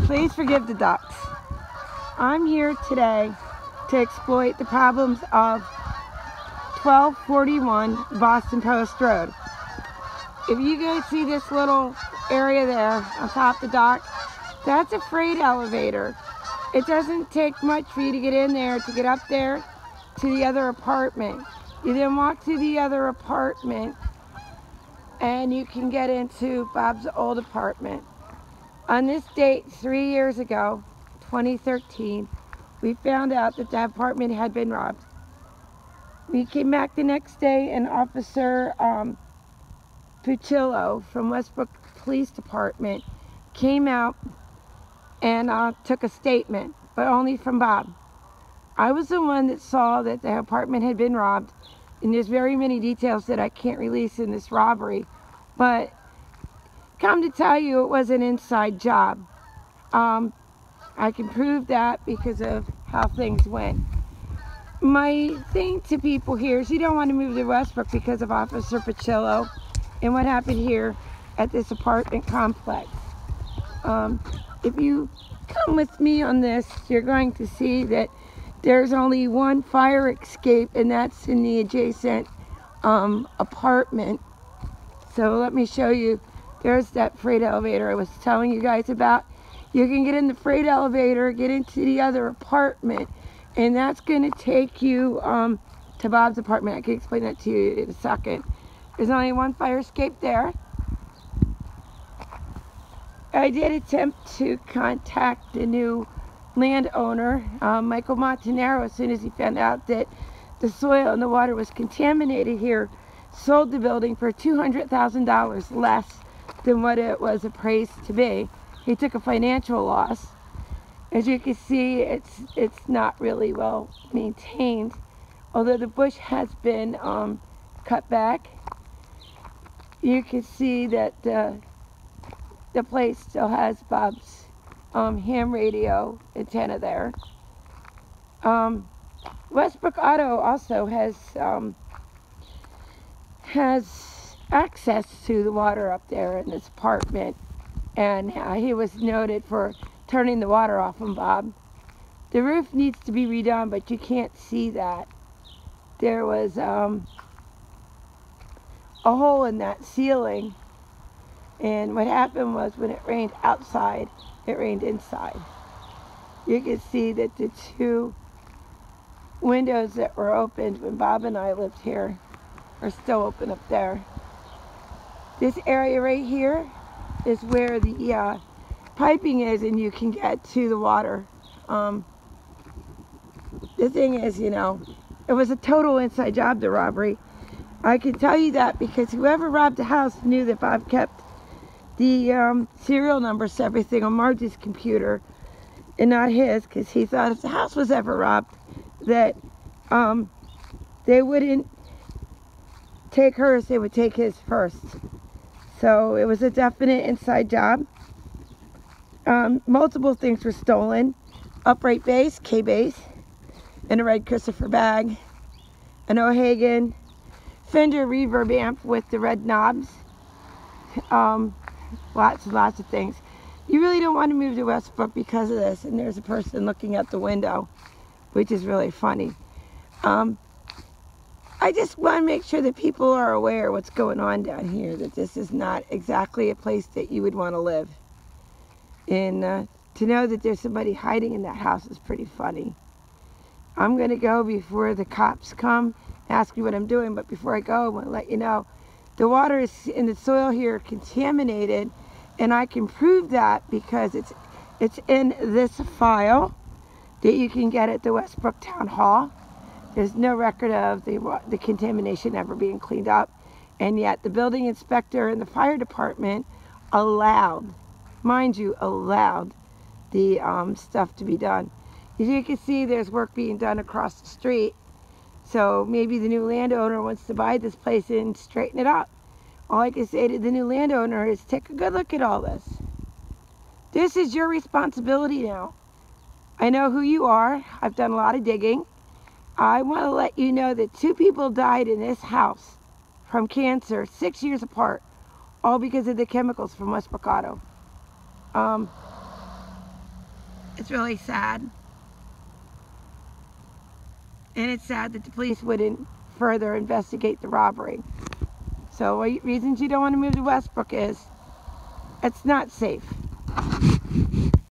Please forgive the ducks. I'm here today to exploit the problems of 1241 Boston Post Road. If you guys see this little area there on top of the dock, that's a freight elevator. It doesn't take much for you to get in there, to get up there to the other apartment. You then walk to the other apartment and you can get into Bob's old apartment. On this date, 3 years ago, 2013, we found out that the apartment had been robbed. We came back the next day and Officer Puccillo from Westbrook Police Department came out and took a statement, but only from Bob. I was the one that saw that the apartment had been robbed, and there's very many details that I can't release in this robbery, but come to tell you, it was an inside job. I can prove that because of how things went. My thing to people here is you don't want to move to Westbrook because of Officer Puccillo and what happened here at this apartment complex. If you come with me on this, you're going to see that there's only one fire escape, and that's in the adjacent apartment. So let me show you. There's that freight elevator I was telling you guys about. You can get in the freight elevator, get into the other apartment, and that's going to take you to Bob's apartment. I can explain that to you in a second. There's only one fire escape there. I did attempt to contact the new landowner, Michael Montanaro, as soon as he found out that the soil and the water was contaminated here, sold the building for $200,000 less than what it was appraised to be. He took a financial loss. As you can see, it's not really well maintained, although the bush has been cut back. You can see that the place still has Bob's ham radio antenna there. Westbrook Auto also has access to the water up there in this apartment, and he was noted for turning the water off on Bob. The roof needs to be redone, but you can't see that. There was a hole in that ceiling, and what happened was when it rained outside, it rained inside. You can see that the two windows that were opened when Bob and I lived here are still open up there. This area right here is where the piping is, and you can get to the water. The thing is, you know, it was a total inside job, the robbery. I can tell you that because whoever robbed the house knew that Bob kept the serial numbers to everything on Marge's computer and not his, because he thought if the house was ever robbed that they wouldn't take hers, they would take his first. So it was a definite inside job. Multiple things were stolen: upright bass, K-bass, and a red Christopher bag, an O'Hagan Fender reverb amp with the red knobs. Lots and lots of things. You really don't want to move to Westbrook because of this, and there's a person looking out the window, which is really funny. I just want to make sure that people are aware of what's going on down here, that this is not exactly a place that you would want to live. And to know that there's somebody hiding in that house is pretty funny. I'm going to go before the cops come, ask me what I'm doing, but before I go, I want to let you know the water is in the soil here contaminated, and I can prove that because it's in this file that you can get at the Westbrook Town Hall. There's no record of the contamination ever being cleaned up, and yet the building inspector and the fire department allowed, mind you, allowed the stuff to be done. As you can see, there's work being done across the street, so maybe the new landowner wants to buy this place and straighten it up. All I can say to the new landowner is take a good look at all this. This is your responsibility now. I know who you are. I've done a lot of digging. I want to let you know that 2 people died in this house from cancer 6 years apart, all because of the chemicals from Westbrook Auto. It's really sad. And it's sad that the police wouldn't further investigate the robbery. So reasons you don't want to move to Westbrook is it's not safe.